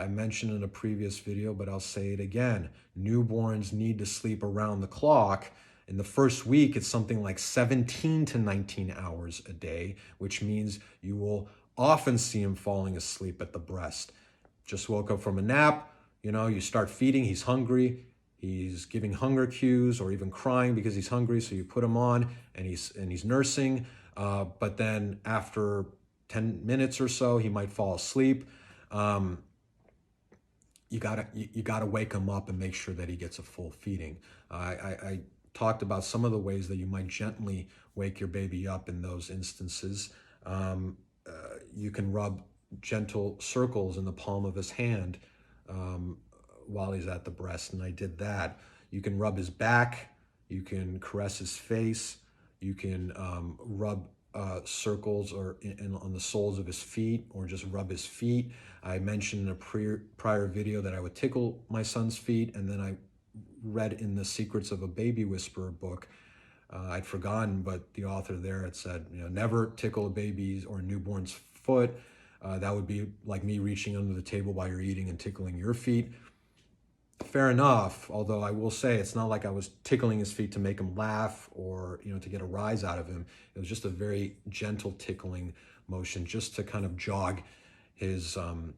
I mentioned in a previous video, but I'll say it again. Newborns need to sleep around the clock. In the first week, it's something like 17 to 19 hours a day, which means you will often see him falling asleep at the breast. Just woke up from a nap, you start feeding, he's hungry, he's giving hunger cues or even crying because he's hungry, so you put him on and he's nursing. But then after 10 minutes or so, he might fall asleep. You gotta wake him up and make sure that he gets a full feeding. I talked about some of the ways that you might gently wake your baby up in those instances. You can rub gentle circles in the palm of his hand while he's at the breast, and I did that. You can rub his back, you can caress his face, you can rub circles on the soles of his feet, or just rub his feet. I mentioned in a prior video that I would tickle my son's feet, and then I read in the Secrets of a Baby Whisperer book, I'd forgotten, but the author there had said, never tickle a baby's or a newborn's foot. That would be like me reaching under the table while you're eating and tickling your feet. Fair enough, although I will say it's not like I was tickling his feet to make him laugh or to get a rise out of him. It was just a very gentle tickling motion, just to kind of jog him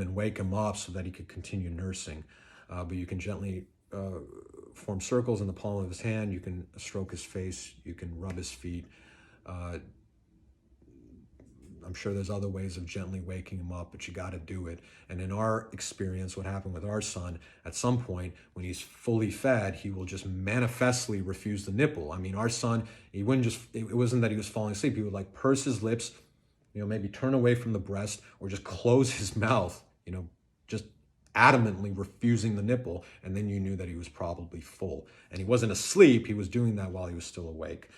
and wake him up so that he could continue nursing. But you can gently form circles in the palm of his hand. You can stroke his face. You can rub his feet. I'm sure there's other ways of gently waking him up, but you got to do it. And in our experience, what happened with our son, at some point when he's fully fed, he will just manifestly refuse the nipple. I mean, our son, it wasn't that he was falling asleep. He would like purse his lips, maybe turn away from the breast, or just close his mouth, just adamantly refusing the nipple. And then you knew that he was probably full. And he wasn't asleep. He was doing that while he was still awake.